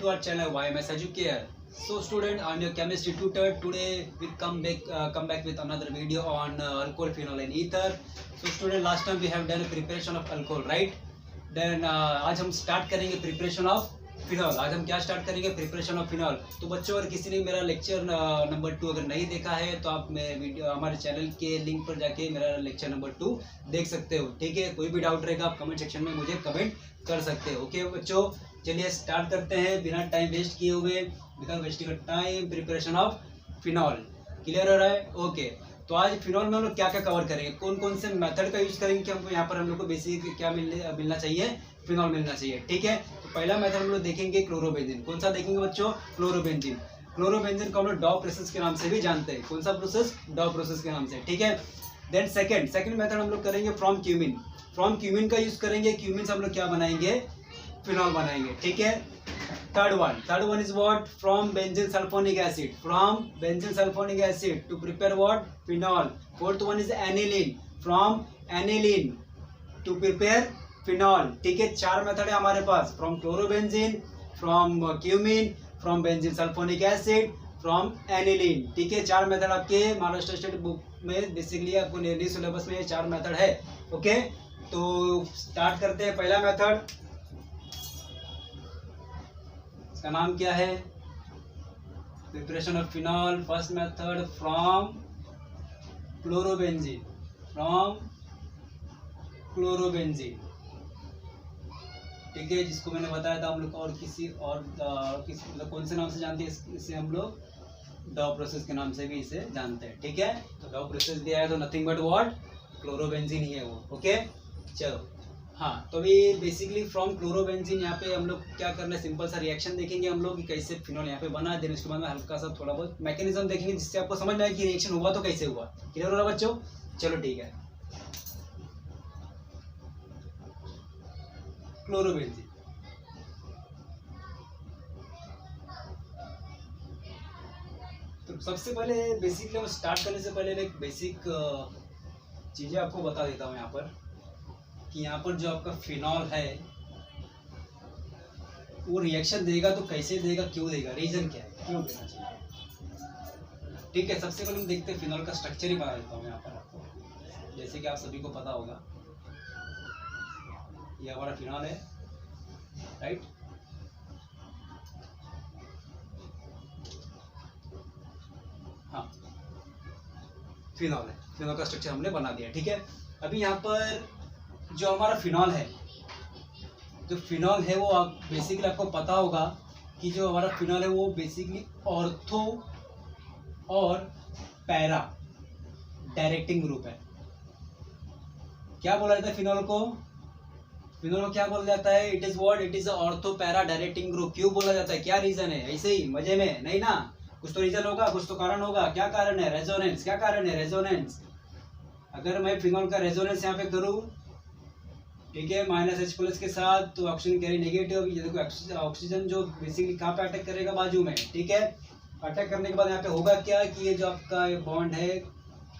to our channel YMS Educare. So student, I'm your chemistry tutor. Today we come back with another video on alcohol, phenol and ether. So student, last time we have done a preparation of alcohol, right? Then आज हम start करेंगे preparation of phenol. आज हम क्या start करेंगे? Preparation of phenol. तो बच्चों, अगर किसी ने मेरा लेक्चर नंबर 2 अगर नहीं देखा है तो आप वीडियो हमारे चैनल के लिंक पर जाके मेरा लेक्चर नंबर 2 देख सकते हो. ठीक है, कोई भी डाउट रहेगा आप कमेंट सेक्शन में मुझे कमेंट कर सकते हो. ओके बच्चों, चलिए स्टार्ट करते हैं बिना टाइम वेस्ट किए हुए. बिना wasting time, preparation of phenol. Clear हो रहा है? ओके. तो आज फिनॉल में हम लोग क्या क्या कवर करेंगे, कौन कौन से मेथड का यूज करेंगे कि हमको यहाँ पर हम लोग को बेसिक क्या मिलना चाहिए, फिनॉल मिलना चाहिए. ठीक है, तो पहला मेथड हम लोग देखेंगे क्लोरोबेंजीन. कौन सा देखेंगे बच्चों? क्लोरोबेंजीन. क्लोरोबेंजीन को हम लोग डॉ प्रोसेस के नाम से भी जानते हैं. कौन सा प्रोसेस? डॉ प्रोसेस के नाम से. ठीक है. देन सेकंड मेथड हम लोग करेंगे फ्रॉम क्यूमिन. फ्रॉम क्यूमिन का यूज करेंगे. क्यूमिन से हम लोग क्या बनाएंगे? फिनॉल बनाएंगे. ठीक है. Third one is what? From benzene sulphonic acid. From benzene sulphonic acid to prepare what? Phenol. Fourth one is aniline. From aniline to prepare phenol. ठीक है, 4 मेथड है हमारे पास. From chlorobenzene, from cumene, from benzene sulphonic acid, from aniline. ठीक है, 4 method आपके Maharashtra state book में basically आपको नियरली सिलेबस में ये 4 मेथड है. ओके, तो स्टार्ट करते हैं. पहला मेथड, इसका नाम क्या है? Preparation of phenol. First method from chlorobenzene. From chlorobenzene. ठीक है, जिसको मैंने बताया था हम लोग और किसी मतलब कौन से नाम से जानते हैं इसे हम लोग? डॉ प्रोसेस के नाम से भी इसे जानते हैं. ठीक है, तो डॉ प्रोसेस दिया है तो नथिंग बट व्हाट? क्लोरोबेंजीन ही है वो. ओके, चलो. हाँ, तो अभी बेसिकली फ्रॉम क्लोरोबेंजीन यहाँ पे हम लोग क्या करना है, सिंपल सा रिएक्शन देखेंगे हम लोग कि कैसे फिनॉल यहाँ पे बना. देन उसके बाद में हल्का सा थोड़ा बहुत मैकेनिज्म देखेंगे जिससे आपको समझ में आए कि रिएक्शन हुआ तो कैसे हुआ. क्लियर हो रहा बच्चों? चलो ठीक है. क्लोरोबेंजीन. तो सबसे पहले बेसिकली हम स्टार्ट करने से पहले एक बेसिक चीजें आपको बता देता हूँ यहाँ पर कि यहाँ पर जो आपका फिनॉल है वो रिएक्शन देगा तो कैसे देगा, क्यों देगा, रीजन क्या है, क्यों देना चाहिए. ठीक है, सबसे पहले हम देखते हैं फिनॉल का स्ट्रक्चर ही बता देता हूँ यहाँ पर आपको. जैसे कि आप सभी को पता होगा ये हमारा फिनॉल है, राइट. हाँ, फिनॉल है. फिनॉल का स्ट्रक्चर हमने बना दिया. ठीक है, अभी यहाँ पर जो हमारा फिनॉल है, जो फिनॉल है वो आप बेसिकली आपको पता होगा कि जो हमारा फिनॉल है वो बेसिकली ऑर्थो और पैरा डायरेक्टिंग ग्रुप है. क्या बोला जाता है फिनॉल को? फिनॉल को क्या बोला जाता है? It is what? It is ortho para directing group. क्यों बोला जाता है? क्या रीजन है? ऐसे ही मजे में नहीं ना, कुछ तो रीजन होगा, कुछ तो कारण होगा. क्या कारण है? रेजोनेंस. क्या कारण है? रेजोनेंस. अगर मैं फिनॉल का रेजोनेंस यहाँ पे करूँ, ठीक है, -H+ के साथ, तो ऑक्सीजन कैरी नेगेटिव. ये देखो ऑक्सीजन जो बेसिकली कहाँ पे अटैक करेगा? बाजू में. ठीक है, अटैक करने के बाद यहाँ पे होगा क्या कि ये जो आपका बॉन्ड है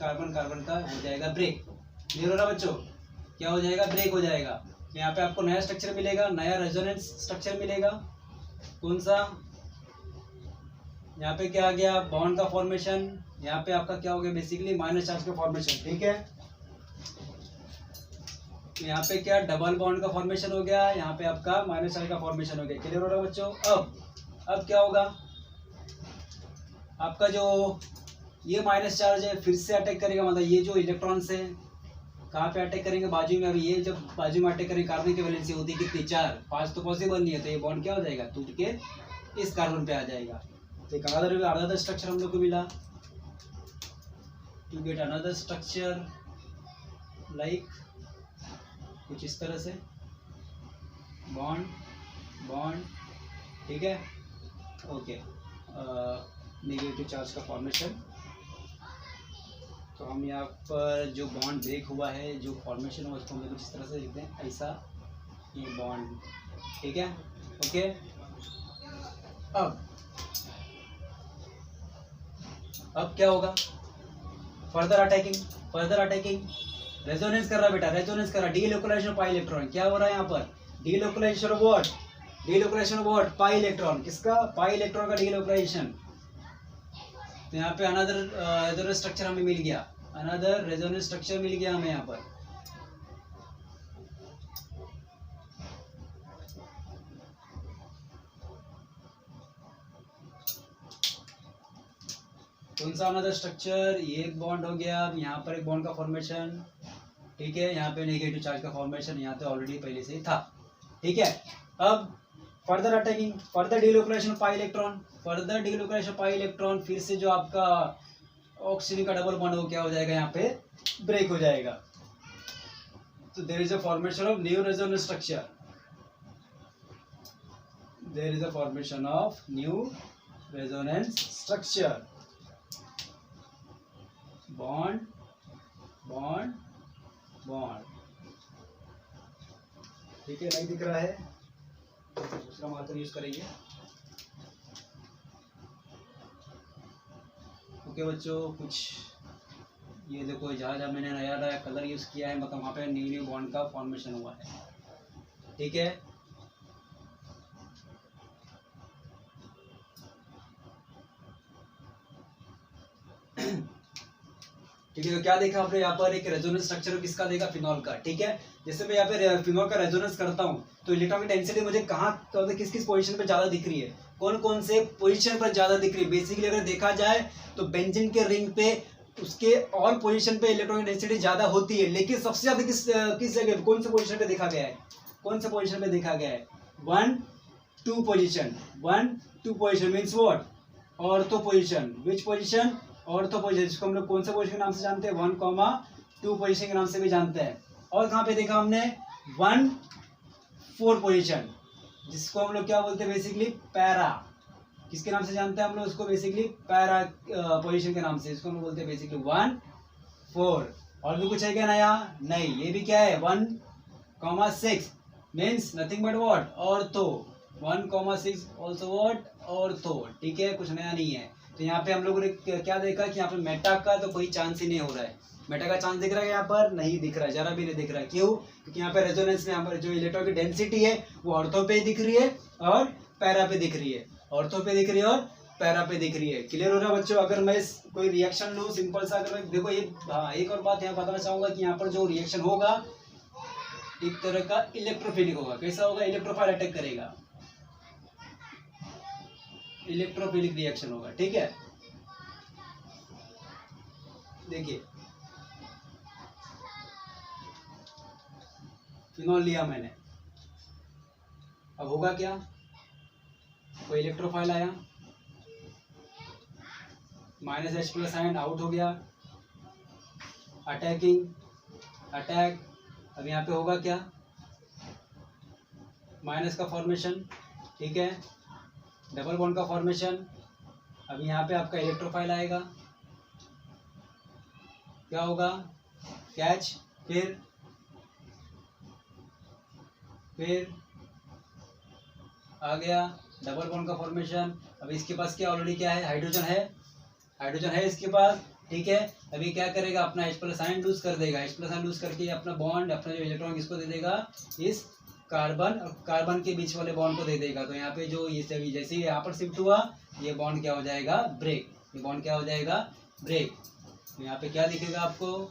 कार्बन कार्बन का हो जाएगा ब्रेक. क्लियर हो रहा बच्चों? क्या हो जाएगा? ब्रेक हो जाएगा. यहाँ पे आपको नया स्ट्रक्चर मिलेगा, नया रेजोनेंस स्ट्रक्चर मिलेगा. कौन सा? यहाँ पे क्या आ गया? बॉन्ड का फॉर्मेशन. यहाँ पे आपका क्या हो गया? बेसिकली माइनस चार्ज का फॉर्मेशन. ठीक है, यहाँ पे क्या? डबल बॉन्ड का फॉर्मेशन हो गया. यहाँ पे आपका माइनस चार्ज का फॉर्मेशन हो गया. क्लियर हो रहा है बच्चों? अब क्या होगा? आपका जो ये माइनस चार्ज है फिर से अटैक करेगा. मतलब ये जो इलेक्ट्रॉन्स है कहाँ पे अटैक करेंगे? बाजू में. अभी ये जब बाजू में अटैक करेंगे, कार्बन की वैलेंसी होती है कितनी? 4. 5 तो पॉसिबल नहीं है, तो ये बॉन्ड क्या हो जाएगा? टूट के इस कार्बन पे आ जाएगा. तो एक अनदर स्ट्रक्चर हम लोग को मिला. To get another structure like कुछ इस तरह से बॉन्ड बॉन्ड. ठीक है, ओके. नेगेटिव चार्ज का फॉर्मेशन. तो हम यहाँ पर जो बॉन्ड ब्रेक हुआ है, जो फॉर्मेशन हुआ, उसको हम कुछ इस तरह से लिखते हैं, ऐसा ये बॉन्ड. ठीक है, ओके. अब क्या होगा? Further attacking. रेजोनेंस कर रहा बेटा, रेजोनेंस कर रहा. Delocalization of pi electron. क्या हो रहा है यहाँ पर? Delocalization of what? Delocalization of what, pi electron, किसका, पाई इलेक्ट्रॉन का डीलोकलाइजेशन। तो यहाँ पे अनदर रेजोनेंस स्ट्रक्चर हमें मिल गया, अनदर रेजोनेंस स्ट्रक्चर मिल गया हमें यहाँ पर। कौन सा अनदर स्ट्रक्चर, ये एक बॉन्ड हो गया, यहाँ पर एक बॉन्ड का फॉर्मेशन, ठीक है, यहाँ पे नेगेटिव चार्ज का फॉर्मेशन, यहाँ तो ऑलरेडी पहले से ही था, ठीक है। अब further attacking, further delocalization of pi electron, further delocalization of pi electron, फिर से जो आपका ऑक्सीजन का डबल बॉन्ड हो क्या हो जाएगा, यहाँ पे ब्रेक हो जाएगा। तो there is a formation of new resonance structure, there is a formation of new resonance structure, bond bond bond, ठीक है, नहीं दिख रहा है, दूसरा मार्कर यूज करेंगे। ओके बच्चों, कुछ ये देखो जहाँ मैंने नया कलर यूज किया है, मतलब वहाँ पे न्यू बॉन्ड का फॉर्मेशन हुआ है, ठीक है। ठीक है, तो क्या देखा आपने यहाँ पर, एक रेजोनेंस स्ट्रक्चर किसका देखा, फिनॉल का, ठीक है। जैसे मैं यहाँ पे फिनॉल का रेजोनेंस करता हूँ तो इलेक्ट्रॉन की डेंसिटी मुझे कहाँ, किस किस पोजीशन पे ज्यादा दिख रही है, कौन कौन से पोजीशन पर ज्यादा दिख रही है। बेसिकली अगर देखा जाए तो बेंजीन के रिंग पे उसके और पोजीशन पे इलेक्ट्रॉन की डेंसिटी ज्यादा होती है, लेकिन सबसे ज्यादा किस जगह, कौन से पोजीशन पे देखा गया है, कौन से पोजीशन पे देखा गया है, 1 2 position, 1 2 position means what, ortho position, which position, ortho position, जिसको हम लोग कौन से पोजीशन के नाम से जानते हैं, 1, 2 पोजीशन के नाम से भी जानते हैं। और कहाँ पे देखा हमने, 1 4 पोजीशन, जिसको हम लोग क्या बोलते हैं, बेसिकली पैरा, किसके नाम से जानते हैं हम लोग उसको, बेसिकली पैरा पोजीशन के नाम से, इसको हम लोग बोलते हैं बेसिकली 1 4। और भी कुछ है क्या नया, नहीं, ये भी क्या है, 1,6 means nothing but what, ortho, 1,6 also what, ortho, ठीक है, कुछ नया नहीं है। तो यहाँ पे हम लोगों ने क्या देखा कि यहाँ पे मेटा का तो कोई चांस ही नहीं हो रहा है, मेटा का चांस दिख रहा है यहाँ पर, नहीं दिख रहा है, जरा भी नहीं दिख रहा है, क्यों, क्योंकि यहाँ पे रेजोनेंस में हमारे जो इलेक्ट्रॉन की डेंसिटी है वो ऑर्थो पे दिख रही है और पैरा पे दिख रही है, ऑर्थो पे दिख रही है और पैरा पे दिख रही है। क्लियर हो रहा है बच्चों। अगर मैं कोई रिएक्शन लूँ सिंपल सा, अगर मैं देखो ये, हाँ एक और बात यहाँ बताना चाहूंगा कि यहाँ पर जो रिएक्शन होगा एक तरह का इलेक्ट्रोफिलिक होगा। कैसा होगा, इलेक्ट्रोफाइल अटैक करेगा, इलेक्ट्रोफिलिक रिएक्शन होगा, ठीक है। देखिए फिनॉल लिया मैंने, अब होगा क्या, कोई इलेक्ट्रोफाइल आया, -H+ आयन आउट हो गया, अटैकिंग, अटैक, अब यहाँ पे होगा क्या, माइनस का फॉर्मेशन, ठीक है, डबल बॉन्ड का फॉर्मेशन, अब यहाँ पे आपका इलेक्ट्रोफाइल आएगा, क्या होगा, कैच, फिर आ गया डबल बॉन्ड का फॉर्मेशन। अब इसके पास क्या ऑलरेडी क्या है, हाइड्रोजन है, हाइड्रोजन है इसके पास, ठीक है। अभी क्या करेगा, अपना H+ आयन लूज कर देगा, H+ आयन लूज करके अपना बॉन्ड, अपना जो इलेक्ट्रॉन किसको दे देगा, इस कार्बन और कार्बन के बीच वाले बॉन्ड को दे देगा। तो यहाँ पे जो ये सभी जैसे ही यहाँ पर शिफ्ट हुआ, ये बॉन्ड क्या हो जाएगा, ब्रेक, ये बॉन्ड क्या हो जाएगा, ब्रेक। तो यहाँ पे क्या दिखेगा आपको,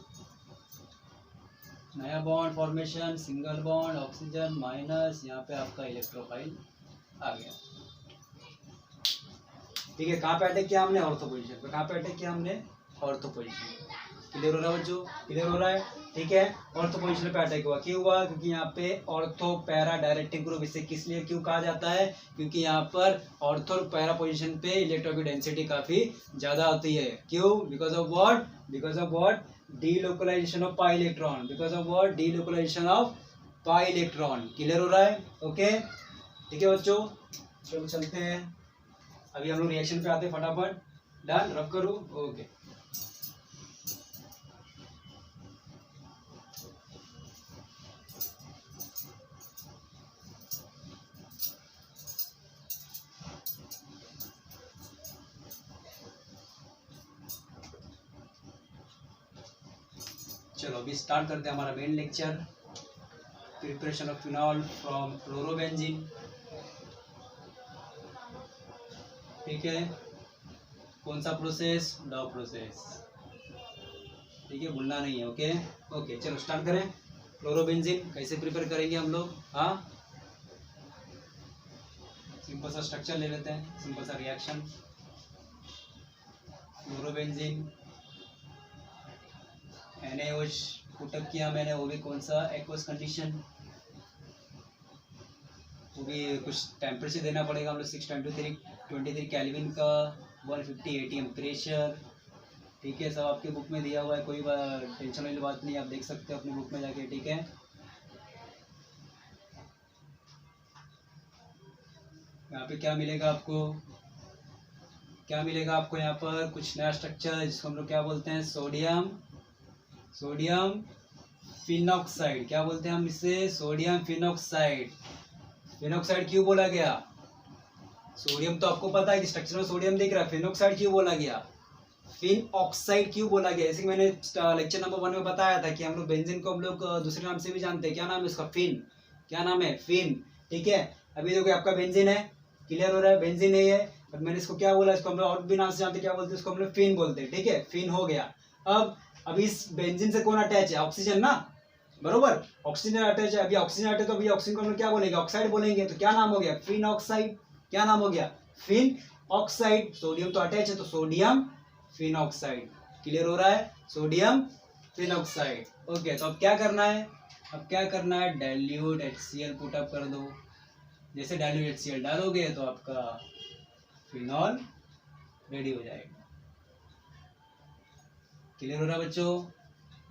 नया bond formation, single bond, oxygen minus, यहाँ पे आपका इलेक्ट्रोफाइल आ गया, ठीक है। कहाँ पे अटैक किया हमने, ऑर्थो पोजीशन पे, कहाँ पे अटैक किया हमने, ऑर्थो पोजीशन। क्लियर हो रहा है बच्चों, क्लियर हो रहा है, ठीक है। ऑर्थो पोजीशन पे अटैक हुआ, क्यों हुआ, क्योंकि यहाँ पे ऑर्थो पैरा डायरेक्टिंग ग्रुप, इसे किस लिए क्यों कहा जाता है, क्योंकि यहाँ पर ऑर्थो और पैरा पोजीशन पे इलेक्ट्रॉन की डेंसिटी काफी ज्यादा होती है, क्यों, because of what, because of what, delocalization of pi electron, because of what, delocalization of pi electron. Clear हो रहा है, ओके, ठीक है बच्चों, चलो चलते हैं, अभी हम लोग रिएक्शन पे आते हैं फटाफट, डन, रब करूँ, ओके। चलो अभी स्टार्ट करते हैं हमारा main lecture, preparation of phenol from chlorobenzene. ठीक है, कौन सा प्रोसेस, डॉ प्रोसेस, ठीक है, भूलना नहीं है। ओके ओके, चलो स्टार्ट करें। क्लोरोबेंजीन कैसे प्रिपेयर करेंगे हम लोग, हाँ, सिंपल सा स्ट्रक्चर ले लेते हैं, सिंपल सा रिएक्शन। क्लोरोबेंजीन NaOH पुटअप किया मैंने, वो भी कौन सा, एक्वस कंडीशन, वो भी कुछ टेम्परेचर देना पड़ेगा हम लोग 623 केल्विन का, 150 ATM प्रेशर, ठीक है, सब आपके बुक में दिया हुआ है, कोई टेंशन वाली बात नहीं, आप देख सकते हो अपनी बुक में जाके, ठीक है। यहाँ पे क्या मिलेगा आपको, क्या मिलेगा आपको यहाँ पर, कुछ नया स्ट्रक्चर जिसको हम लोग क्या बोलते हैं, सोडियम फिनॉक्साइड, क्या बोलते हैं हम इसे, सोडियम फिनॉक्साइड। फिनॉक्साइड क्यों बोला गया, सोडियम तो आपको पता है कि स्ट्रक्चर में सोडियम दिख रहा है, फिनॉक्साइड क्यों बोला गया, फिन ऑक्साइड क्यों बोला गया, जैसे कि मैंने लेक्चर नंबर 1 में बताया था कि हम लोग बेंजीन को हम लोग दूसरे नाम से भी जानते हैं, क्या नाम है उसका, फिन, क्या नाम है, फिन, ठीक है। अभी देखो आपका बेंजीन है, क्लियर हो रहा है, बेंजीन है ये, और मैंने इसको क्या बोला, इसको हम लोग और भी नाम से जानते हैं, क्या बोलते हैं इसको हम लोग, फिन बोलते हैं, ठीक है, फिन हो गया। अब इस बेंजीन से कौन अटैच है, ऑक्सीजन ना, बरोबर, ऑक्सीजन अटैच है, अभी ऑक्सीजन अटैच, तो अभी ऑक्सीजन को हम लोग क्या बोलेंगे, ऑक्साइड बोलेंगे, तो क्या नाम हो गया, फिन ऑक्साइड, क्या नाम हो गया, फिन ऑक्साइड। सोडियम तो अटैच है, तो सोडियम फिनॉक्साइड, क्लियर हो रहा है, सोडियम फिनॉक्साइड। ओके, तो अब क्या करना है, अब क्या करना है, डाइल्यूट HCl पुटअप कर दो, जैसे डाइल्यूट HCl डालोगे तो आपका फिनॉल रेडी हो जाएगा, क्लियर हो रहा है बच्चों,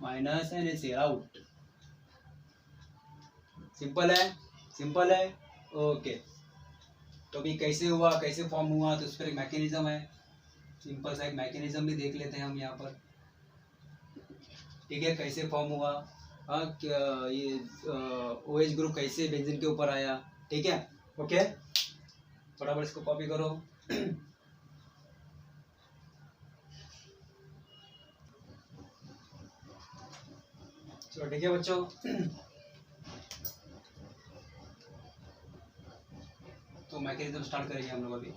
माइनस NaCl आउट, सिंपल है, सिंपल है। ओके, तो अभी कैसे हुआ, कैसे फॉर्म हुआ, तो उस पर एक मैकेनिज्म है, सिंपल सा एक मैकेनिज्म भी देख लेते हैं हम यहाँ पर, ठीक है, कैसे फॉर्म हुआ, हाँ, ये OH ग्रुप कैसे बेंजीन के ऊपर आया, ठीक है। ओके, फटाफट इसको कॉपी करो। चलो ठीक है बच्चों, तो मैकेनिज्म स्टार्ट करेंगे हम लोग अभी।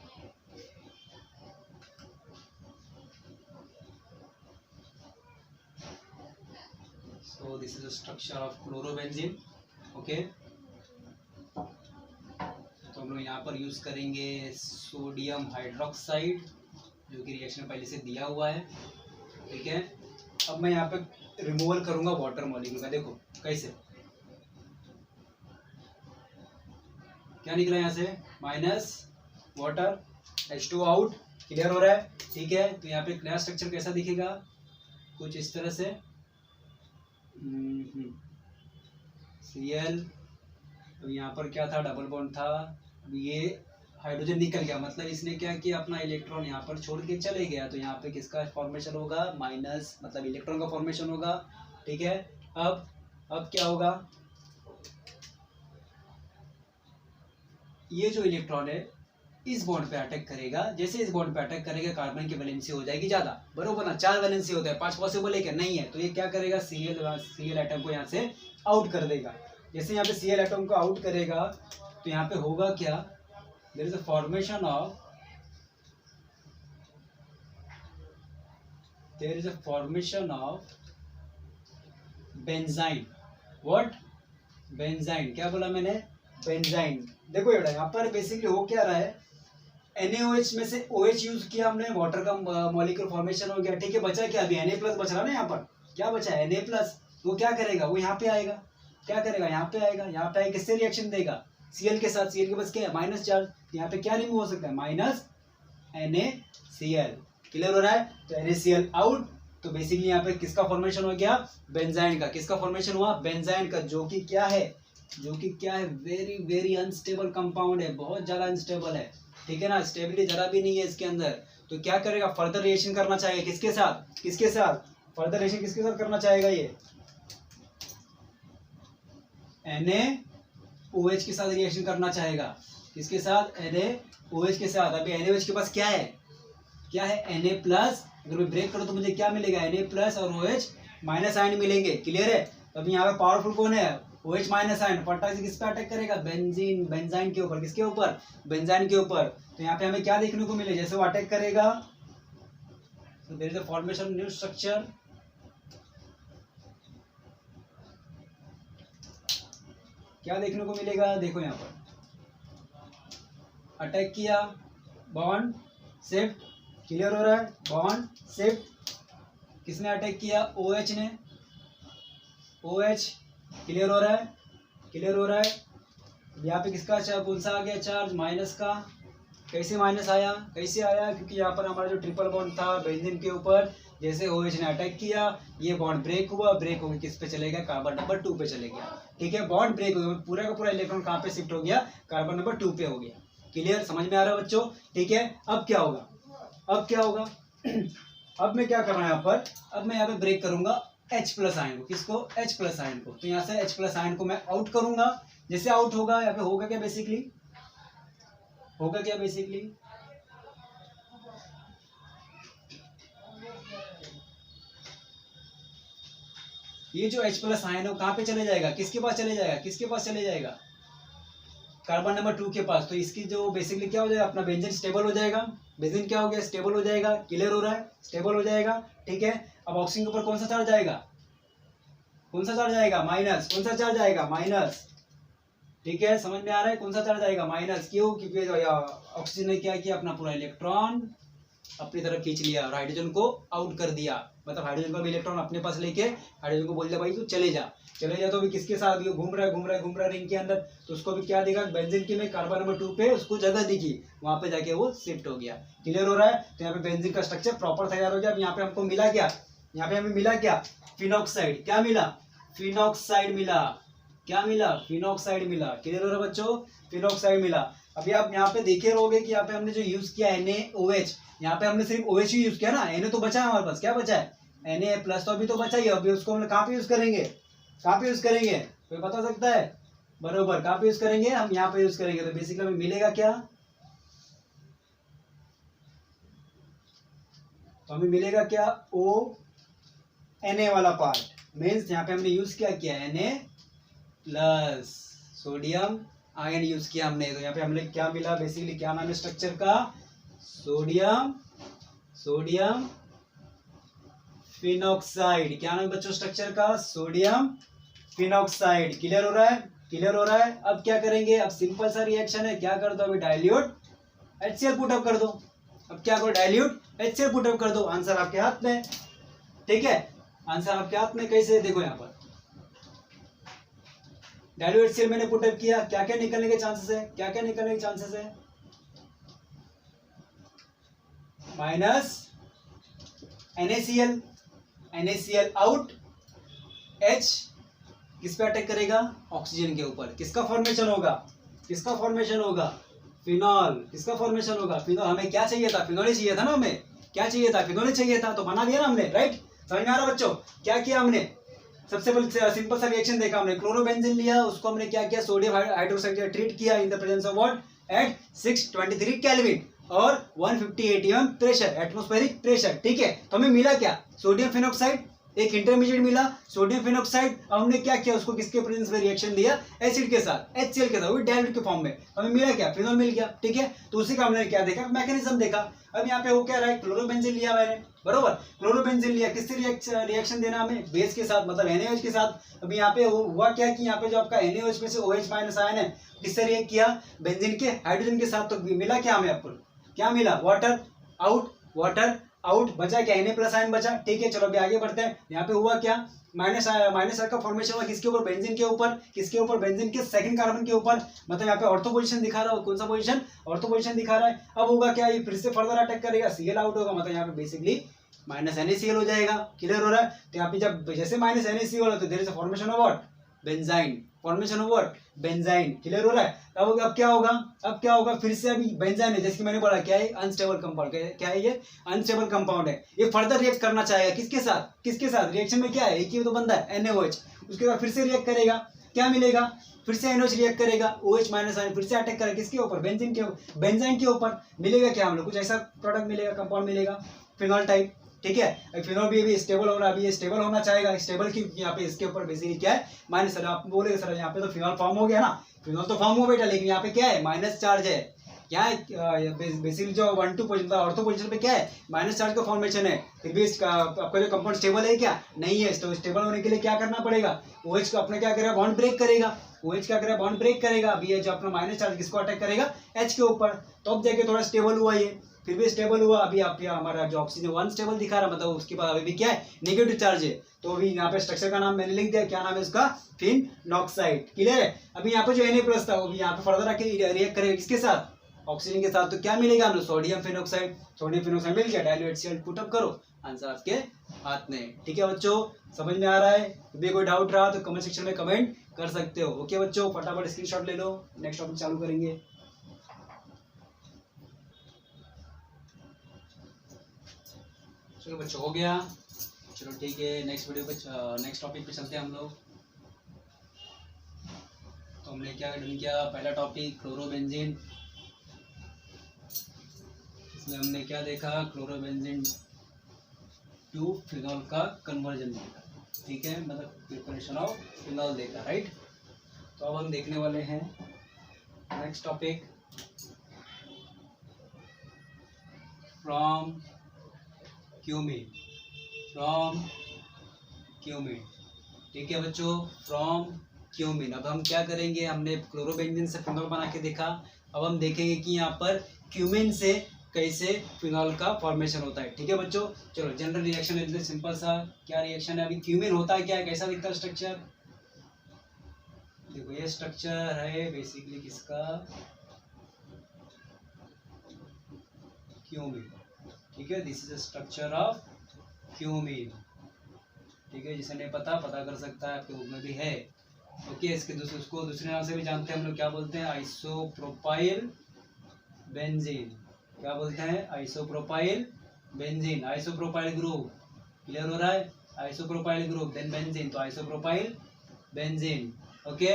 So this is the structure of chlorobenzene, okay। तो हम लोग यहाँ पर यूज करेंगे सोडियम हाइड्रोक्साइड, जो कि रिएक्शन पहले से दिया हुआ है, ठीक है। अब मैं यहाँ पे रिमूवल करूंगा वाटर मॉलिक्यूल का, देखो कैसे, क्या निकला यहाँ से, minus water, H2 out, clear हो रहा है, ठीक है। तो यहाँ पे नया स्ट्रक्चर कैसा दिखेगा, कुछ इस तरह से, Cl, तो यहाँ पर क्या था, डबल बॉन्ड था, ये हाइड्रोजन निकल गया, मतलब इसने क्या किया, अपना इलेक्ट्रॉन यहाँ पर छोड़ के चले गया, तो यहाँ पे किसका फॉर्मेशन होगा, माइनस, मतलब इलेक्ट्रॉन का फॉर्मेशन होगा, ठीक है। अब क्या होगा, ये जो इलेक्ट्रॉन है इस बॉन्ड पे अटैक करेगा, जैसे इस बॉन्ड पे अटैक करेगा कार्बन की वैलेंसी हो जाएगी ज्यादा, बरोबर ना, 4 वैलेंसी होता है, 5 पॉसिबल है क्या, नहीं है, तो ये क्या करेगा, Cl एटम को यहाँ से आउट कर देगा। जैसे यहाँ पे Cl एटम को आउट करेगा तो यहाँ पे होगा क्या, there is a formation of benzene, what, benzene, क्या बोला मैंने, बेंजाइन। देखो बेटा यहाँ पर बेसिकली हो क्या रहा है, NaOH में से OH यूज किया हमने, वाटर का मॉलिक्यूल फॉर्मेशन हो गया, ठीक है, बचा क्या, अभी Na+ बच रहा ना, यहाँ पर क्या बचा है, Na+, वो क्या करेगा, वो यहाँ पे आएगा, क्या करेगा, यहाँ पे आएगा, यहाँ पे किससे रिएक्शन देगा, Cl के साथ, Cl के पास क्या है, माइनस चार्ज, यहाँ पे क्या रिमूव हो सकता है, माइनस NaCl, क्लियर हो रहा है, तो NaCl आउट, तो बेसिकली यहाँ पे किसका फॉर्मेशन हो गया, बेंजाइन का, किसका फॉर्मेशन हुआ, बेंजाइन का, जो कि क्या है, वेरी वेरी अनस्टेबल कंपाउंड है, बहुत ज्यादा अनस्टेबल है, ठीक है ना, स्टेबिलिटी जरा भी नहीं है इसके अंदर। तो क्या करेगा, फर्दर रिएक्शन करना चाहिए, किसके साथ, फर्दर रिएक्शन किसके साथ करना चाहेगा, ये NaOH के साथ रिएक्शन करना चाहेगा, किसके साथ, NaOH के साथ। अभी NaOH के पास क्या है Na+, अगर मैं ब्रेक करूं तो मुझे क्या मिलेगा, Na+ और OH माइनस आयन मिलेंगे, क्लियर है। अभी यहाँ पे पावरफुल कौन है, OH माइनस आयन फटाक से किस पे अटैक करेगा, बेंजीन बेंजाइन के ऊपर, किसके ऊपर, बेंजाइन के ऊपर। तो यहाँ पे हमें क्या देखने को मिले, जैसे वो अटैक करेगा तो there is a formation of new structure, क्या देखने को मिलेगा, देखो यहाँ पर अटैक किया, बॉन्ड शिफ्ट, क्लियर हो रहा है, बॉन्ड शिफ्ट, किसने अटैक किया, OH ने, OH, क्लियर हो रहा है, क्लियर हो रहा है। यहाँ पे किसका चार्ज, कौन सा आ गया चार्ज, माइनस का। कैसे माइनस आया, कैसे आया, क्योंकि यहाँ पर हमारा जो ट्रिपल बॉन्ड था बेंजीन के ऊपर, जैसे OH ने अटैक किया, ये बॉन्ड ब्रेक हुआ, ब्रेक होकर किस पे चले गया, कार्बन नंबर 2 पे चले गया। ठीक है, बॉन्ड ब्रेक हो गया, पूरा का पूरा इलेक्ट्रॉन कहाँ पे शिफ्ट हो गया, कार्बन नंबर 2 पे हो गया। क्लियर, समझ में आ रहा है बच्चों। ठीक है, अब क्या होगा, अब क्या होगा अब मैं क्या कर रहा हूँ यहाँ पर, अब मैं यहाँ पे ब्रेक करूंगा H प्लस आयन को, किसको, H प्लस आयन को। तो यहाँ से H प्लस आयन को मैं आउट करूंगा, जैसे आउट होगा यहाँ पे होगा क्या, बेसिकली होगा क्या, बेसिकली ये जो H प्लस आयन है कहाँ पे चले जाएगा, किसके पास चले जाएगा, किसके पास चले जाएगा, कार्बन नंबर 2 के पास। तो इसकी जो बेसिकली क्या हो जाएगा, अपना बेंजीन स्टेबल हो जाएगा, बेंजीन क्या हो गया, स्टेबल हो जाएगा। क्लियर हो रहा है, स्टेबल हो जाएगा। ठीक है, अब ऑक्सीजन के ऊपर कौन सा चार्ज आएगा, कौन सा चार्ज आएगा, माइनस, कौन सा चार्ज आएगा, माइनस। ठीक है, समझ में आ रहा है, कौन सा चार्ज आएगा, माइनस। क्यों, क्योंकि ऑक्सीजन ने क्या किया, अपना पूरा इलेक्ट्रॉन अपनी तरफ खींच लिया और हाइड्रोजन को आउट कर दिया, मतलब हाइड्रोजन का भी इलेक्ट्रॉन अपने पास लेके हाइड्रोजन को बोल दिया भाई तू चले जा, चले जा। तो अभी किसके साथ घूम रहा है, घूम रहा है, घूम रहा है रिंग के अंदर, तो उसको भी क्या दिखा, बेंजीन की में कार्बन नंबर 2 पे उसको जगह दिखी, वहां पे जाके वो शिफ्ट हो गया। क्लियर हो रहा है, तो यहाँ पे बेंजीन का स्ट्रक्चर प्रॉपर तैयार हो गया। अब यहाँ पे हमको मिला क्या, यहाँ पे हमें मिला क्या, फिनॉक्साइड। क्या मिला, फिनॉक्साइड मिला, क्या मिला, फिनॉक्साइड मिला। क्लियर हो रहा है बच्चों, फिनॉक्साइड मिला। अभी आप यहाँ पे देखे रहोगे कि यहाँ पे हमने जो यूज किया NaOH, यहाँ पे हमने सिर्फ OH ही यूज किया ना, Na तो बचा है हमारे पास, क्या बचा है, Na प्लस तो अभी तो बचा ही है। अभी उसको हम कहाँ पे यूज करेंगे, कहाँ पे यूज करेंगे, कोई बता सकता है, बरोबर कहाँ पे यूज करेंगे, हम यहाँ पे यूज करेंगे। तो बेसिकली हमें मिलेगा क्या, तो हमें मिलेगा क्या, Na वाला पार्ट, मीन्स यहाँ पे हमने यूज किया Na plus sodium ion use किया हमने। तो यहाँ पे हमने क्या मिला, बेसिकली क्या नाम है स्ट्रक्चर का, सोडियम फिनॉक्साइड। क्या नाम है बच्चों स्ट्रक्चर का, सोडियम फिनॉक्साइड। क्लियर हो रहा है, क्लियर हो रहा है। अब क्या करेंगे, अब सिंपल सा रिएक्शन है, क्या कर दो अभी, डाइल्यूट HCl पुटअप कर दो। अब क्या करो, डाइल्यूट HCl पुटअप कर दो। आंसर आपके हाथ में, ठीक है, आंसर आपके हाथ में। कैसे, देखो यहाँ पर डाइल्यूट HCl मैंने पुटअप किया, क्या क्या निकलने के चांसेस है, क्या क्या निकलने के चांसेस है, माइनस NaCl आउट, H किस पे अटैक करेगा, ऑक्सीजन के ऊपर। किसका फॉर्मेशन होगा, किसका फॉर्मेशन होगा, फिनॉल। किसका फॉर्मेशन होगा, फिनॉल। हमें क्या चाहिए था, फिनॉल ही चाहिए था ना, हमें क्या चाहिए था, फिनॉल ही चाहिए था, तो बना दिया ना हमने, राइट। समझ में आ रहा बच्चों, क्या किया हमने, सबसे पहले सिंपल सा रिएक्शन देखा हमने, क्लोरोबेंजीन लिया, उसको हमने क्या किया, सोडियम हाइड्रोक्साइड ट्रीट किया in the presence of what, at 623 kelvin और 150 atm प्रेशर, एटमॉस्फेरिक प्रेशर। ठीक है, तो हमें मिला क्या, सोडियम फिनॉक्साइड, एक इंटरमीडिएट मिला सोडियम फिनॉक्साइड। अब हमने क्या किया, उसको किसके प्रेजेंस में रिएक्शन दिया, एसिड के साथ, HCl के साथ, वो डाइल्यूट के फॉर्म में। हमें मिला क्या, फिनॉल मिल गया। ठीक है, तो उसी का हमने क्या देखा, मैकेनिज्म देखा। अब यहाँ पे वो क्या रहा है, क्लोरोबेंजीन लिया मैंने, बरोबर, क्लोरोबेंजीन लिया, किससे रिएक्शन देना हमें, बेस के साथ, मतलब NaOH के साथ। अब यहाँ पे हुआ क्या कि यहाँ पे जो आपका NaOH में से OH माइनस आयन है, किससे रिएक्ट किया, बेंजीन के हाइड्रोजन के साथ। तो मिला क्या हमें, आपको क्या मिला, वाटर आउट, वाटर आउट, बचा क्या, Na प्लस आयन बचा। ठीक है, चलो अभी आगे बढ़ते हैं। यहाँ पे हुआ क्या, माइनस का फॉर्मेशन हुआ, किसके ऊपर, बेंजीन के ऊपर। किसके ऊपर, बेंजीन के सेकंड कार्बन के ऊपर, मतलब यहाँ पे ऑर्थो पोजीशन दिखा रहा है, कौन सा पोजीशन, ऑर्थो पोजीशन दिखा रहा है। अब होगा क्या, ये फिर से फर्दर अटैक करेगा, Cl आउट होगा, मतलब यहाँ पे बेसिकली माइनस NaCl हो जाएगा। क्लियर हो रहा है, तो यहाँ पे जब जैसे माइनस NaCl होला तो there is a formation of what, benzene, formation of what, benzene. Clear हो रहा है। अब क्या होगा, अब क्या होगा, फिर से अभी बेंजाइन है, जैसे कि मैंने बोला क्या है, अनस्टेबल कंपाउंड। क्या है ये, अनस्टेबल कंपाउंड है। ये फर्दर रिएक्ट करना चाहेगा, किसके साथ, किसके साथ, रिएक्शन में क्या है, एक ही तो बंदा है NaOH। उसके बाद फिर से रिएक्ट करेगा, क्या मिलेगा, फिर से NaOH रिएक्ट करेगा, OH माइनस आयन फिर से अटैक करेगा, किसके ऊपर, बेंजीन के, बेंजाइन के ऊपर। मिलेगा क्या, हम लोग कुछ ऐसा प्रोडक्ट मिलेगा, कंपाउंड मिलेगा, फिनॉल टाइप। ठीक है। फिनॉल भी स्टेबल होना, अभी ये स्टेबल होना चाहेगा, स्टेबल की यहाँ पे इसके ऊपर बेसिकली क्या है माइनस। सर आप बोलेंगे सर यहाँ पे तो फिनॉल फॉर्म हो गया ना, फिनॉल तो फॉर्म हो बेटा, लेकिन यहाँ पे क्या है माइनस चार्ज है। क्या है बेसिकली जो 1 2 पोजीशन ऑर्थो पोजीशन पे क्या है माइनस चार्ज का फॉर्मेशन है। फिर भी आपका जो कंपाउंड स्टेबल है क्या नहीं है, तो स्टेबल होने के लिए क्या करना पड़ेगा, OH को अपना क्या करेगा बॉन्ड ब्रेक करेगा, OH क्या करेगा बॉन्ड ब्रेक करेगा। अभी ये जो अपना माइनस चार्ज किसको अटैक करेगा, H के ऊपर, तो अब देखिए थोड़ा स्टेबल हुआ ये, फिर भी स्टेबल हुआ। अभी आप यहाँ हमारा जो ऑक्सीजन 1 स्टेबल दिखा रहा, मतलब उसके बाद अभी भी क्या है नेगेटिव चार्ज है। तो अभी यहाँ पे स्ट्रक्चर का नाम मैंने लिख दिया, क्या नाम है उसका, फिनॉक्साइड। क्लियर है। अभी यहाँ पे जो Na+ था वो भी यहाँ पे फर्दर आके रिएक्ट करेगा किसके साथ, ऑक्सीजन के साथ। तो क्या मिलेगा हमें, सोडियम फिनॉक्साइड। सोडियम फिनॉक्साइड मिल गया, डायल्यूट HCl पुट अप करो, आंसर आपके हाथ में। ठीक है बच्चों, समझ में आ रहा है। भी कोई डाउट रहा तो कमेंट सेक्शन में कमेंट कर सकते हो। ओके बच्चों, फटाफट स्क्रीनशॉट ले लो, नेक्स्ट टॉपिक चालू करेंगे। चलो बच्चों हो गया, चलो ठीक है, नेक्स्ट वीडियो पे नेक्स्ट टॉपिक पे चलते हैं हम लोग। तो हमने क्या डन किया, पहला टॉपिक क्लोरोबेंजीन, इसमें हमने क्या देखा, क्लोरोबेंजीन टू फिनॉल का कन्वर्जन देखा। ठीक है, मतलब प्रिपरेशन ऑफ फिनॉल देखा, राइट। तो अब हम देखने वाले हैं next topic, from cumene, from cumene. ठीक है बच्चों, फ्रॉम क्यूमीन। अब हम क्या करेंगे, हमने क्लोरोबेंजीन से फिनॉल बना के देखा, अब हम देखेंगे कि यहाँ पर क्यूमीन से कैसे फिनॉल का फॉर्मेशन होता है। ठीक है बच्चों, चलो जनरल रिएक्शन है, सिंपल सा क्या रिएक्शन है। अभी क्यूमीन होता है क्या है, कैसा दिखता है स्ट्रक्चर, देखो ये स्ट्रक्चर है बेसिकली किसका, क्यूमीन। ठीक है, this is the structure of cumene. ठीक है, जिसे नहीं पता पता कर सकता है, आपके बुक में भी है। ओके, इसके उसको दूसरे नाम से भी जानते हैं हम लोग, क्या बोलते हैं, आइसोप्रोपाइल बेंजीन। क्या बोलते हैं, isopropyl benzene, isopropyl group. Clear हो रहा है, आइसोप्रोपाइल ग्रुप देन बेंजीन, तो आइसोप्रोपाइल बेंजीन। ओके,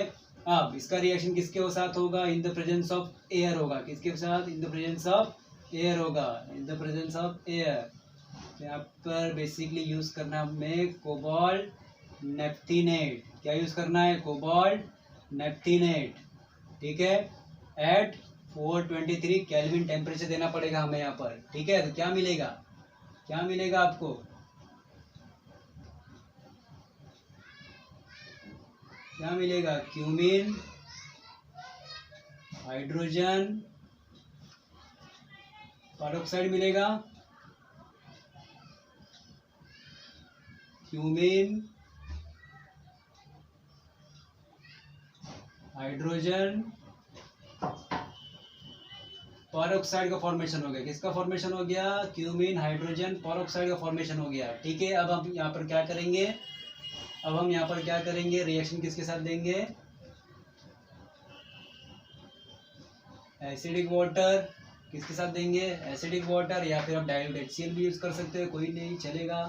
अब इसका रिएक्शन किसके साथ होगा, in the presence of air होगा, किसके साथ, in the presence of air होगा, in the presence of air. यहाँ पर बेसिकली यूज करना हमें कोबाल्ट नेफ्थिनेट। क्या यूज करना है, कोबाल्ट नेफ्थिनेट। ठीक है, एट 423 केल्विन टेम्परेचर देना पड़ेगा हमें यहाँ पर। ठीक है, तो क्या मिलेगा, क्या मिलेगा आपको, क्या मिलेगा, क्यूमीन, हाइड्रोजन पेरोक्साइड मिलेगा, क्यूमीन, हाइड्रोजन पेरोक्साइड का फॉर्मेशन हो गया। किसका फॉर्मेशन हो गया, क्यूमीन हाइड्रोजन पेरोक्साइड का फॉर्मेशन हो गया। ठीक है, अब हम यहाँ पर क्या करेंगे, अब हम यहाँ पर क्या करेंगे, रिएक्शन किसके साथ देंगे, एसिडिक वाटर। किसके साथ देंगे, एसिडिक वाटर, या फिर आप डाइल्यूट HCl भी यूज कर सकते हो, कोई नहीं चलेगा।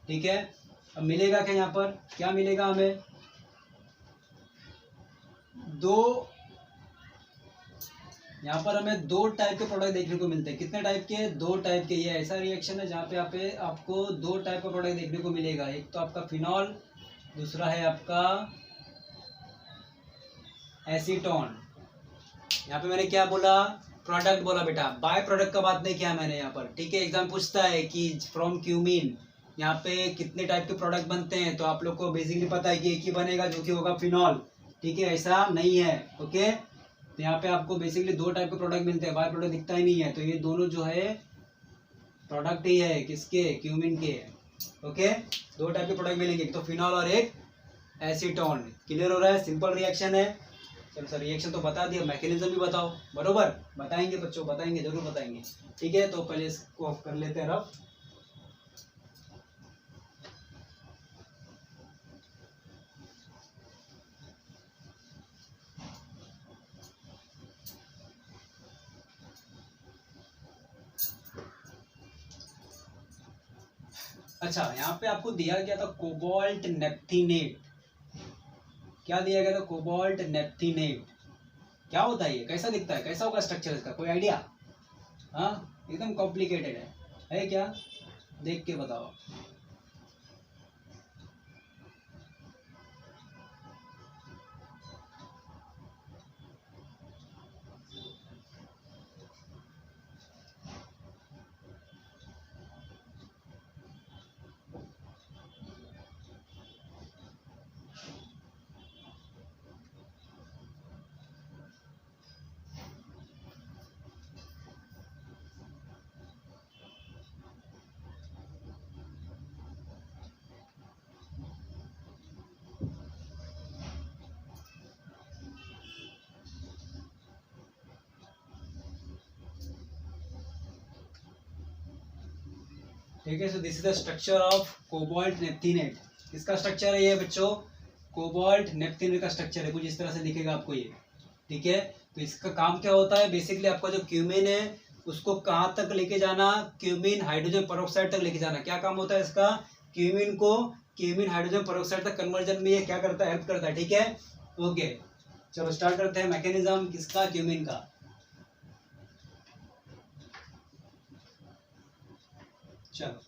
ठीक है, अब मिलेगा क्या, यहाँ पर क्या मिलेगा हमें, यहाँ पर हमें 2 टाइप के प्रोडक्ट देखने को मिलते हैं। कितने टाइप के, 2 टाइप के। ये ऐसा रिएक्शन है जहाँ पे आपको 2 टाइप का प्रोडक्ट देखने को मिलेगा, एक तो आपका फिनॉल, दूसरा है आपका एसीटोन। यहाँ पे मैंने क्या बोला, प्रोडक्ट बोला बेटा, बाय प्रोडक्ट का बात नहीं किया मैंने यहाँ पर। ठीक है, एग्जाम पूछता है कि फ्रॉम क्यूमीन यहाँ पे कितने टाइप के प्रोडक्ट बनते हैं, तो आप लोग को बेसिकली पता है कि एक ही बनेगा जो कि होगा फिनॉल। ठीक है, ऐसा नहीं है। ओके, तो यहाँ पे आपको बेसिकली 2 टाइप के प्रोडक्ट मिलते हैं, बाय प्रोडक्ट दिखता ही नहीं है, तो ये दोनों जो है प्रोडक्ट ही है किसके, क्यूमीन के। ओके, 2 टाइप के प्रोडक्ट मिलेंगे, एक तो फिनॉल और एक एसीटोन। क्लियर हो रहा है, सिंपल रिएक्शन है। चलो सर रिएक्शन तो बता दिया, मैकेनिज्म भी बताओ, बरोबर बताएंगे बच्चों, बताएंगे जरूर बताएंगे। ठीक है, तो पहले इसको कर लेते हैं रफ। अच्छा, यहाँ पे आपको दिया गया था कोबाल्ट नेफ्थिनेट। क्या दिया गया था, कोबाल्ट नेफ्थिनेट। क्या होता है ये, कैसा दिखता है, कैसा होगा स्ट्रक्चर इसका, कोई आइडिया, हाँ एकदम कॉम्प्लिकेटेड है क्या, देख के बताओ। ठीक है, so this is the structure of cobalt naphthenate. किसका स्ट्रक्चर है ये बच्चों? कोबाल्ट नेप्थिनेट का स्ट्रक्चर है, कुछ इस तरह से दिखेगा आपको ये। ठीक है, तो इसका काम क्या होता है? बेसिकली आपका जो क्यूमिन है उसको कहाँ तक लेके जाना? क्यूमिन हाइड्रोजन पेरोक्साइड तक लेके जाना। क्या काम होता है इसका? क्यूमिन को क्यूमिन हाइड्रोजन पेरोक्साइड तक कन्वर्जन में ये क्या करता है? हेल्प करता है। ठीक है, ओके, चलो स्टार्ट करते हैं। मैकेनिज्म किसका? क्यूमिन का। चलो,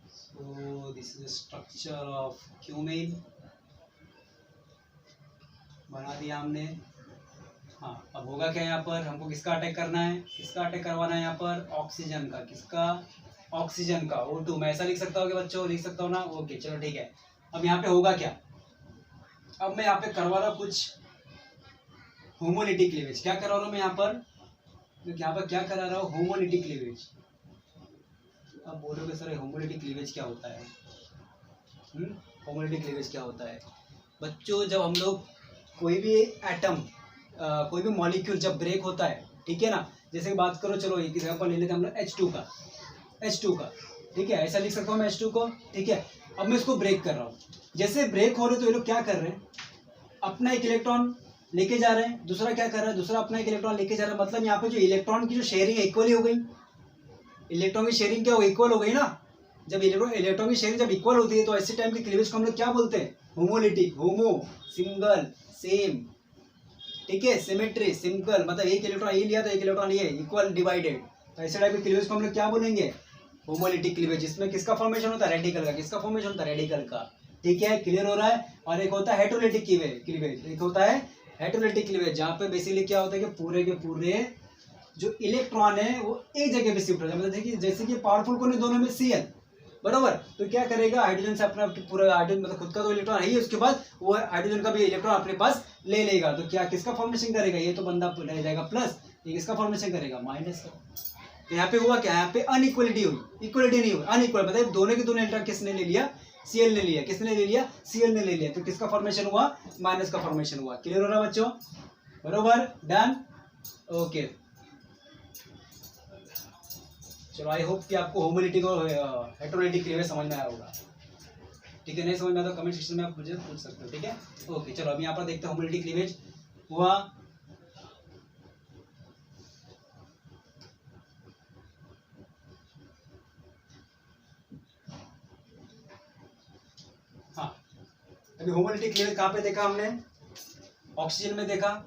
so this is the structure of cumin। बना दिया हमने। हाँ, अब होगा क्या यहाँ पर? हमको किसका अटैक करना है? किसका अटैक करवाना है यहाँ पर? ऑक्सीजन का। किसका? ऑक्सीजन का, O2। मैं ऐसा लिख सकता हूँ कि बच्चों? लिख सकता हूँ ना? ओके, चलो ठीक है। अब यहाँ पे होगा क्या? अब मैं यहाँ पे करवा रहा हूँ कुछ होमोलिटिक क्लीवेज। क्या करा रहा हूँ मैं यहाँ पर? यहाँ पर क्या करा रहा हूँ? Homolytic cleavage. अब बोलोगे सर होमोलिटिक क्लीवेज क्या होता है? होमोलिटिक क्लीवेज क्या होता है बच्चों? जब हम लोग कोई भी एटम कोई भी मॉलिक्यूल जब ब्रेक होता है, ठीक है ना, जैसे कि बात करो, चलो एक एग्जांपल ले लेते हैं हम लोग H2 का। H2 का, ठीक है, ऐसा लिख सकता हूँ मैं H2 को। ठीक है, अब मैं इसको ब्रेक कर रहा हूँ। जैसे ब्रेक हो रहे तो ये लोग क्या कर रहे हैं? अपना एक इलेक्ट्रॉन लेके जा रहे हैं, दूसरा क्या कर रहा है? दूसरा अपना एक इलेक्ट्रॉन लेके जा रहा है। मतलब यहाँ पे जो इलेक्ट्रॉन की जो शेयरिंग है इक्वली हो गई। इलेक्ट्रॉन की शेयरिंग क्या हो? इक्वल हो गई ना। जब इलेक्ट्रॉन की शेयरिंग जब इक्वल होती है तो ऐसे टाइम के क्लीवेज को हम लोग क्या बोलते हैं? होमोलिटिक। होमो सिंगल, सेम, ठीक है, सिमेट्री सिंगल, मतलब एक इलेक्ट्रॉन ये लिया तो एक इलेक्ट्रॉन ये, इक्वल डिवाइडेड। तो ऐसे टाइप के क्लीवेज को हम लोग क्या बोलेंगे? Homolytic cleavage. इसमें किसका फॉर्मेशन होता है? रेडिकल का। किसका फॉर्मेशन होता है? रेडिकल का। ठीक है, क्लियर हो रहा है। और एक होता है हेटेरोलिटिक क्लीवेज। एक होता है हेटेरोलिटिक क्लीवेज, जहाँ पे बेसिकली क्या होता है कि पूरे के पूरे जो इलेक्ट्रॉन है वो एक जगह पे शिफ्ट हो जाए। मतलब जैसे कि पावरफुल कौन है? दोनों में Cl, बरोबर। तो क्या करेगा? हाइड्रोजन से अपना पूरा हाइड्रोजन, मतलब खुद का तो इलेक्ट्रॉन है ही, उसके बाद वो हाइड्रोजन का भी इलेक्ट्रॉन अपने पास ले लेगा। तो क्या किसका फॉर्मेशन करेगा? ये तो बंदा रह जाएगा प्लस, ये किसका फॉर्मेशन करेगा? माइनस का। तो यहाँ पे हुआ क्या? यहाँ पे अनइक्वलिटी हुई, इक्वलिटी नहीं हुई, अनइक्वल। मतलब दोनों के दोनों इलेक्ट्रॉन किसने ले लिया? Cl ने लिया। किसने ले लिया? Cl ने ले लिया। तो किसका फॉर्मेशन हुआ? माइनस का फॉर्मेशन हुआ। क्लियर हो रहा है बच्चों? बरोबर, डन, ओके। चलो, आई होप कि आपको होमोलिटिक और हेटेरोलिटिक क्लीवेज समझ में आया होगा। ठीक है, नहीं समझ में आया तो कमेंट सेक्शन में आप मुझे पूछ सकते हो। ठीक है, ओके, चलो अभी यहाँ पर देखते हैं होमोलिटिक क्लीवेज हुआ। हाँ, अभी होमोलिटिक क्लीवेज कहाँ पे देखा हमने? ऑक्सीजन में देखा।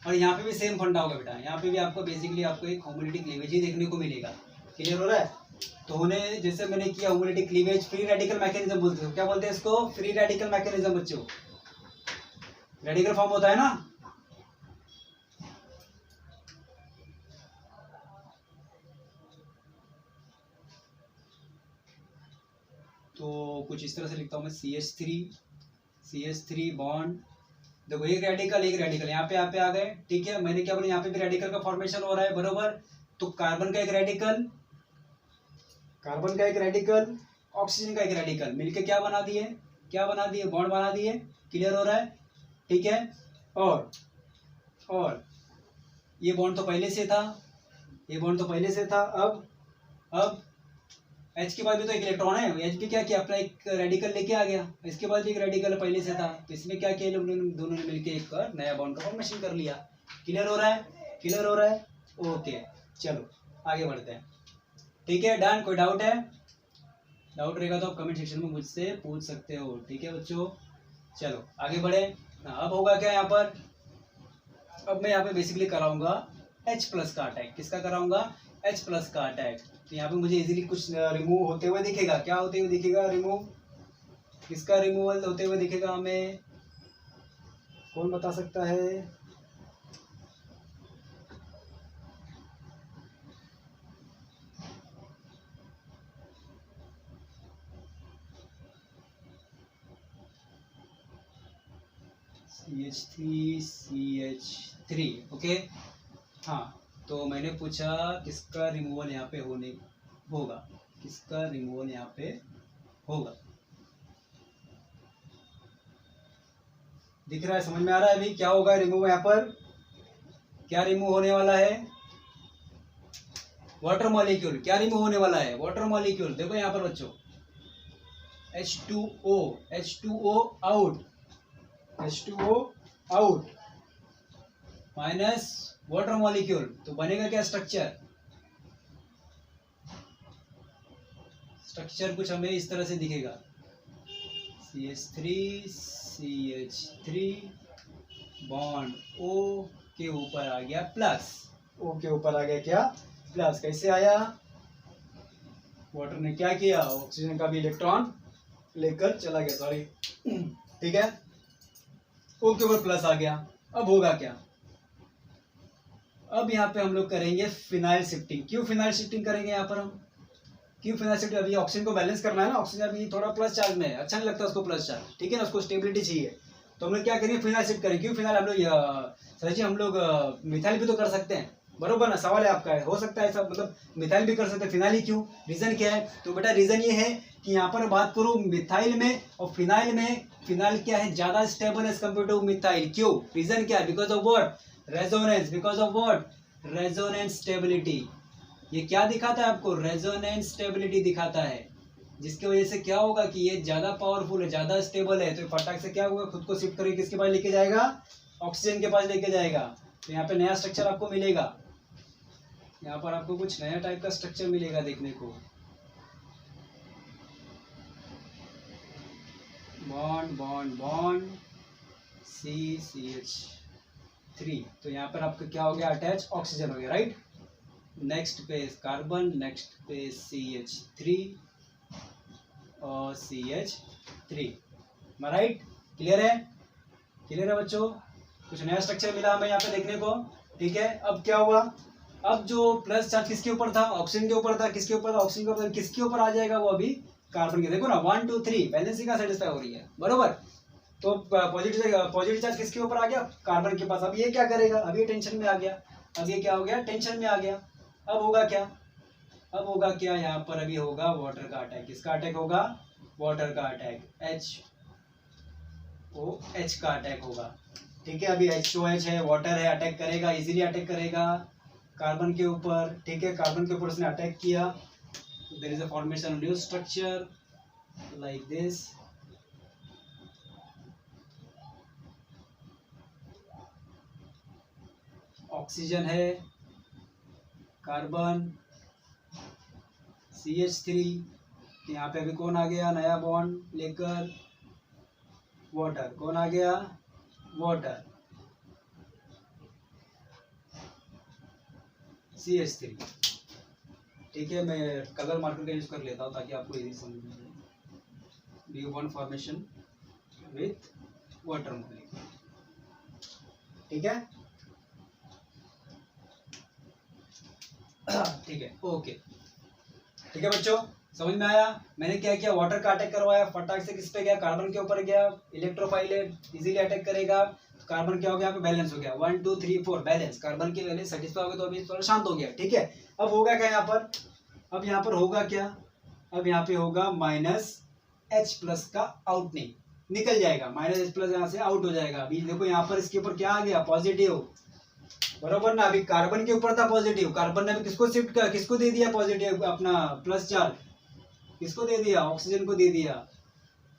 और यहाँ पे भी सेम फंडा होगा बेटा। यहाँ पे भी आपको बेसिकली आपको एक होमोलिटिक क्लीवेज ही देखने को मिलेगा। क्लियर हो रहा है? तो होने जैसे मैंने किया homolytic cleavage, free radical mechanism बोलते हैं। क्या बोलते हैं इसको? फ्री रेडिकल मैकेनिज्म बच्चों। रेडिकल फॉर्म होता है ना। तो कुछ इस तरह से लिखता हूँ मैं, CH3 बॉन्ड। देखो एक रेडिकल यहाँ पे आ गए। ठीक है, मैंने क्या बोला? यहाँ पे भी रेडिकल का फॉर्मेशन हो रहा है, बरोबर। तो कार्बन का एक रेडिकल, ऑक्सीजन का एक रेडिकल मिलके क्या बना दिए? बॉन्ड बना दिए। क्लियर हो रहा है? ठीक है, और ये बॉन्ड तो पहले से था। अब H के बाद भी तो एक इलेक्ट्रॉन है। H भी क्या किया? अपना एक रेडिकल लेके आ गया। इसके बाद भी एक रेडिकल पहले से था, तो इसमें क्या किया? दोनों ने मिलके एक नया बॉन्ड का फॉर्मेशन कर लिया। क्लियर हो रहा है? ओके, चलो आगे बढ़ते हैं। ठीक है, डन। कोई डाउट है? डाउट रहेगा तो आप कमेंट सेक्शन में मुझसे पूछ सकते हो। ठीक है बच्चों, चलो आगे बढ़े। अब होगा क्या यहाँ पर? अब मैं यहाँ पे बेसिकली कराऊंगा H प्लस का अटैक। किसका कराऊंगा? H प्लस का अटैक। तो यहाँ पे मुझे इजीली कुछ रिमूव होते हुए दिखेगा। क्या होते हुए दिखेगा? रिमूव। किसका रिमूवल होते हुए दिखेगा हमें? कौन बता सकता है? CH3 okay. हाँ, तो मैंने पूछा किसका रिमूवल यहाँ पे होगा, किसका रिमूवल यहाँ पे होगा। दिख रहा है? समझ में आ रहा है अभी क्या होगा रिमूव? यहाँ पर क्या रिमूव होने वाला है? Water molecule. क्या रिमूव होने वाला है? Water molecule. देखो यहाँ पर बच्चों, H2O out, H2O out minus water molecule, तो बनेगा क्या स्ट्रक्चर? स्ट्रक्चर कुछ हमें इस तरह से दिखेगा, CH3 बॉन्ड O के ऊपर आ गया प्लस, O के ऊपर आ गया क्या? प्लस। कैसे आया? वाटर ने क्या किया? ऑक्सीजन का भी इलेक्ट्रॉन लेकर चला गया, सॉरी, ठीक है। O के ऊपर प्लस आ गया। अब होगा क्या? अब यहाँ पे हम लोग करेंगे फिनाइल शिफ्टिंग। क्यों फिनाइल शिफ्टिंग करेंगे यहाँ पर हम? क्यों फिनाइल शिफ्टिंग? अभी ऑक्सीजन को बैलेंस करना है ना, ऑक्सीजन अभी थोड़ा प्लस चार्ज में है, अच्छा नहीं लगता उसको प्लस चार्ज, ठीक है ना, उसको स्टेबिलिटी चाहिए। तो हम लोग क्या करेंगे? फिनाइल शिफ्ट करेंगे। क्यों फिनाइल? हम लोग सर जी हम लोग मिथाइल भी तो कर सकते हैं, बरोबर ना? सवाल है आपका, है हो सकता है ऐसा, मतलब मिथाइल भी कर सकते हैं, फिनाइल ही क्यों? रीजन क्या है? तो बेटा रीजन ये है कि यहाँ पर बात करूँ मिथाइल में और फिनाइल में, फिनाइल क्या है? ज्यादा stable as compare to methyl. क्यों? रीजन क्या है? Because of what? Resonance. Because of what? Resonance stability. ये क्या दिखाता है आपको? रेजोनेंस स्टेबिलिटी दिखाता है, जिसकी वजह से क्या होगा कि ये ज्यादा पावरफुल है, ज्यादा स्टेबल है, तो फटाक से क्या होगा? खुद को शिफ्ट करके किसके पास लेके जाएगा? ऑक्सीजन के पास लेके जाएगा। तो यहाँ पे नया स्ट्रक्चर आपको मिलेगा, यहाँ पर आपको कुछ नया टाइप का स्ट्रक्चर मिलेगा देखने को। बॉन्ड बॉन्ड बॉन्ड CH3, तो यहाँ पर आपका क्या हो गया? अटैच ऑक्सीजन हो गया, राइट। नेक्स्ट पे कार्बन, नेक्स्ट पे CH3 और CH3, राइट। क्लियर है? क्लियर है बच्चों? कुछ नया स्ट्रक्चर मिला हमें यहाँ पे देखने को, ठीक है। अब क्या हुआ? अब जो प्लस चार्ज किसके ऊपर था? ऑक्सीजन के ऊपर था। किसके ऊपर था? ऑक्सीजन के ऊपर। किसके ऊपर आ जाएगा वो? अभी कार्बन के। देखो ना, 1 2 3 बैलेंस का सेटिस्फाई हो रही है, बरोबर। तो पॉजिटिव चार्ज किसके ऊपर आ गया? कार्बन के पास। अब ये क्या करेगा? अब ये टेंशन में आ गया। अब ये क्या हो गया? टेंशन में आ गया। अब होगा क्या? अब होगा क्या? यहाँ पर अभी होगा वाटर का अटैक। किसका अटैक होगा? वाटर का अटैक, HOH का अटैक होगा, ठीक है। अभी HOH है, वाटर है, अटैक करेगा, इजीली अटैक करेगा कार्बन के ऊपर, ठीक है। कार्बन के ऊपर उसने अटैक किया, there is a formation new structure like this. Oxygen है, कार्बन, CH3, यहाँ पे अभी कौन आ गया नया बॉन्ड लेकर? वाटर। कौन आ गया? वाटर, CH3, ठीक है। मैं कलर मार्कर का यूज कर लेता हूँ ताकि आपको इजी समझ में आए। Due bond formation with water molecule, ठीक है। ठीक है, ओके, ठीक है बच्चों, समझ में आया? मैंने क्या किया? वाटर का अटैक करवाया, फटाक से किस पे गया? कार्बन के ऊपर गया। इलेक्ट्रोफाइल है, इजीली अटैक करेगा। कार्बन क्या हो गया? यहाँ पे बैलेंस हो गया, 1 2 3 4 बैलेंस। कार्बन की वैल्यू सेटिस्फाई हो गई तो अभी थोड़ा शांत हो गया, ठीक है। अब होगा क्या यहाँ पर? अब यहाँ पर होगा क्या? अब यहाँ पे होगा -H प्लस का आउट, नहीं निकल जाएगा, -H प्लस यहाँ से आउट हो जाएगा। अभी देखो यहाँ पर इसके ऊपर क्या आ गया? पॉजिटिव, बरोबर ना। अभी कार्बन के ऊपर था पॉजिटिव, कार्बन ने किसको शिफ्ट कर, किसको दे दिया पॉजिटिव अपना प्लस चार्ज? किसको दे दिया? ऑक्सीजन को दे दिया।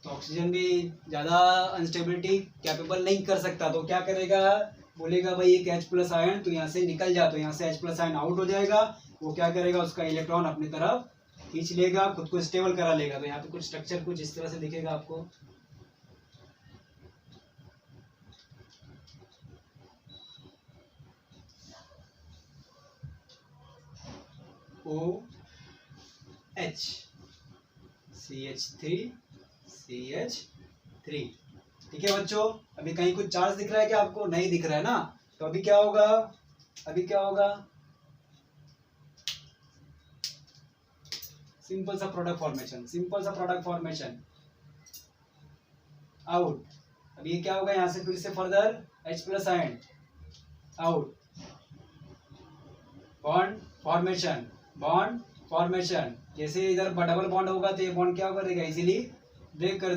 तो ऑक्सीजन भी ज्यादा अनस्टेबिलिटी कैपेबल नहीं कर सकता, तो क्या करेगा? बोलेगा भाई एक H प्लस आयन तो यहाँ से निकल जा, तो यहाँ से H प्लस आयन आउट हो जाएगा। वो क्या करेगा? उसका इलेक्ट्रॉन अपनी तरफ खींच लेगा, खुद को स्टेबल करा लेगा। तो यहाँ पे कुछ स्ट्रक्चर कुछ इस तरह से दिखेगा आपको। OH, CH3 ठीक है बच्चों। अभी कहीं कुछ चार्ज दिख रहा है क्या आपको? नहीं दिख रहा है ना। तो अभी क्या होगा, सिंपल सा प्रोडक्ट फॉर्मेशन आउट। अब ये क्या होगा, यहाँ से फिर से further H plus ion out, bond formation. जैसे इधर डबल बॉन्ड होगा तो ये बॉन्ड क्या करेगा, इजीली ब्रेक कर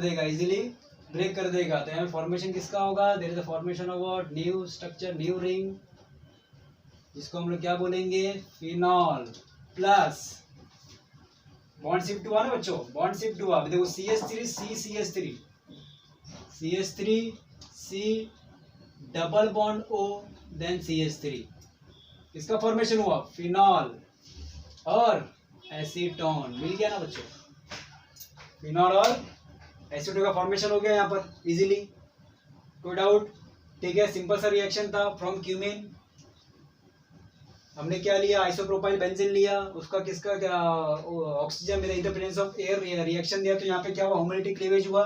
देगा। तो यहाँ फॉर्मेशन किसका होगा, there is a formation of new structure, new ring, जिसको हम लोग क्या बोलेंगे, फिनॉल प्लस बॉन्ड शिफ्ट हुआ ना बच्चों, बॉन्ड शिफ्ट हुआ। अभी देखो CH3 double bond O then CH3, इसका फॉर्मेशन हुआ फिनॉल और एसीटोन, मिल गया ना बच्चों, फिनॉल और एसीटोन का फॉर्मेशन हो गया यहाँ पर इजीली, कोई डाउट? ठीक है, सिंपल सा रिएक्शन था फ्रॉम क्यूमीन। हमने क्या लिया, आइसोप्रोपाइल बेंजीन लिया, उसका किसका क्या ऑक्सीजन में इन the presence of air reaction दिया, तो यहाँ पे क्या हुआ, ह्यूमिडिटी क्लीवेज हुआ।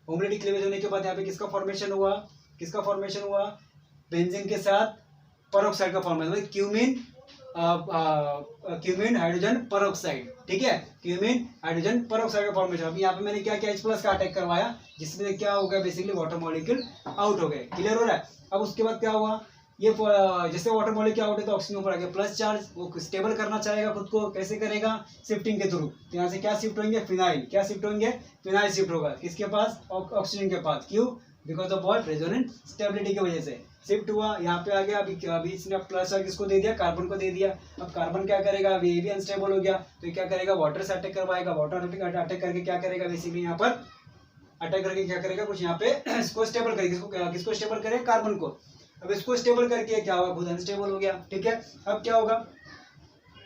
ह्यूमिडिटी क्लीवेज होने के बाद यहाँ पे किसका फॉर्मेशन हुआ, बेंजीन के साथ पेरोक्साइड का फॉर्मेशन, मतलब क्यूमीन हाइड्रोजन पेरोक्साइड। ठीक है, क्यूमीन हाइड्रोजन पेरोक्साइड का फॉर्मेशन। अभी यहाँ पे मैंने क्या किया, H प्लस का अटैक करवाया, जिसमें क्या हो गया, बेसिकली वाटर मॉलिक्यूल आउट हो गए। क्लियर हो रहा है? अब उसके बाद क्या हुआ, ये जैसे वाटर मॉलिक्यूल आउट है तो ऑक्सीजन ऊपर आ गया, प्लस चार्ज, वो स्टेबल करना चाहेगा खुद को, कैसे करेगा, शिफ्टिंग के थ्रू। तो यहाँ से क्या शिफ्ट होंगे, फिनाइल शिफ्ट होगा किसके पास, ऑक्सीजन के पास। क्यों? Because of what, resonant stability की वजह से शिफ्ट हुआ, यहाँ पे आ गया। अभी इसने प्लस चार्ज किसको दे दिया, कार्बन को दे दिया। अब कार्बन क्या करेगा, अभी ये भी अनस्टेबल हो गया, तो ये क्या करेगा, वाटर से अटैक करवाएगा। वाटर अटैक करके क्या करेगा, बेसिकली यहाँ पर अटैक करके क्या करेगा, कुछ यहाँ पे इसको स्टेबल करेगा। किसको स्टेबल करेगा, कार्बन को। अब इसको स्टेबल करके क्या होगा, खुद अनस्टेबल हो गया। ठीक है, अब क्या होगा,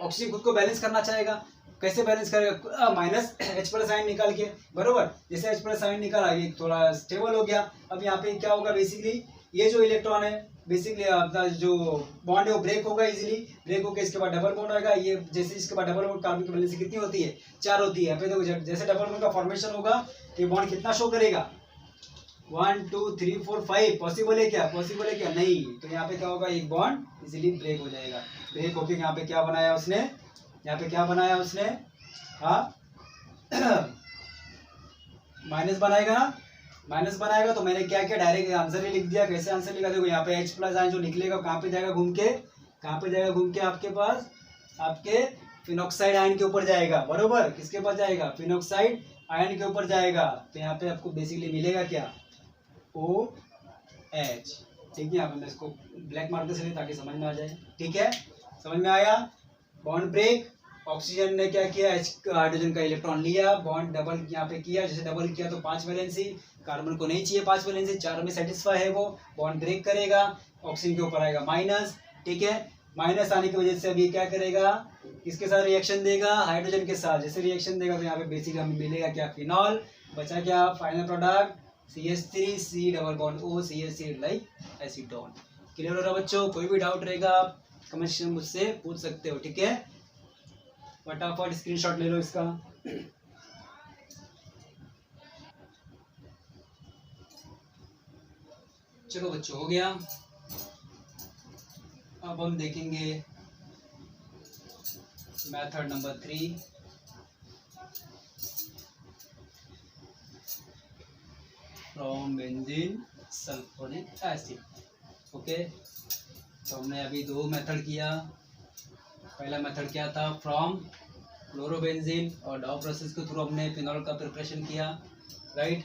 ऑक्सीजन खुद को बैलेंस करना चाहेगा, कैसे बैलेंस करेगा, माइनस H प्लस आयन निकाल के, बरोबर। जैसे H प्लस आयन निकाला, ये थोड़ा स्टेबल हो गया। अब यहाँ पे क्या होगा, बेसिकली ये जो इलेक्ट्रॉन है, बेसिकली अपना जो बॉन्ड है वो ब्रेक होगा, इजीली ब्रेक होकर इसके बाद डबल बॉन्ड आएगा। ये जैसे इसके बाद डबल बॉन्ड, कार्बन की वैलेंसी कितनी होती है, 4 होती है। देखो जैसे डबल बॉन्ड का फॉर्मेशन होगा, ये बॉन्ड कितना शो करेगा, 1 2 3 4 5। पॉसिबल है क्या, नहीं। तो यहाँ पे क्या होगा, एक बॉन्ड इजीली ब्रेक हो जाएगा। ब्रेक होके यहाँ पे क्या बनाया उसने, हाँ माइनस बनाएगा। तो मैंने क्या किया, डायरेक्ट आंसर ही लिख दिया। कैसे आंसर लिखा, देखो यहाँ पे H प्लस आयन जो निकलेगा कहाँ पे जाएगा घूम के, आपके पास आपके फिनॉक्साइड आयन के ऊपर जाएगा, बरोबर। किसके पास जाएगा, फिनॉक्साइड आयन के ऊपर जाएगा। तो यहाँ पे आपको बेसिकली मिलेगा क्या, OH। ठीक है, मैं इसको ब्लैक मार्कर से ताकि समझ में आ जाए। ठीक है, समझ में आया। बॉन्ड ब्रेक, ऑक्सीजन ने क्या किया, हाइड्रोजन का इलेक्ट्रॉन लिया, बॉन्ड डबल यहाँ पे किया। जैसे डबल किया तो 5 वैलेंसी, कार्बन को नहीं चाहिए 5 वैलेंसी, 4 में सेटिस्फाई है वो, बॉन्ड ब्रेक करेगा, ऑक्सीजन के ऊपर आएगा माइनस। ठीक है, माइनस आने की वजह से अभी क्या करेगा, किसके साथ रिएक्शन देगा, हाइड्रोजन के साथ। जैसे रिएक्शन देगा तो यहाँ पे बेसिकली हमें मिलेगा क्या, फिनॉल। बचा क्या, final product CH3 C double bond O CH3 like acetone. Clear हो रहा बच्चों? कोई भी डाउट रहेगा आप कमेंट सेक्शन में मुझसे पूछ सकते हो। ठीक है, फटाफट स्क्रीनशॉट ले लो इसका। चलो बच्चों, हो गया। अब हम देखेंगे method number 3। From benzene sulphonic acid. Okay, तो हमने अभी 2 मेथड किया। पहला मेथड क्या था, फ्रॉम क्लोरोबेंजीन, और डाउ प्रोसेस के थ्रू हमने फिनॉल का प्रिपरेशन किया, राइट।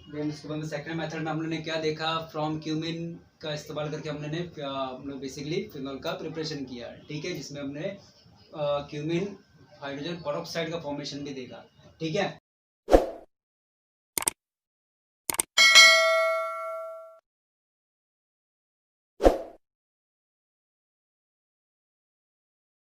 देन उसके बाद सेकंड मेथड में हम लोगों ने क्या देखा, फ्रॉम क्यूमिन का इस्तेमाल करके हम लोग बेसिकली फिनॉल का प्रिपरेशन किया। ठीक है, जिसमें हमने क्यूमिन हाइड्रोजन पेरोक्साइड का फॉर्मेशन भी देखा। ठीक है।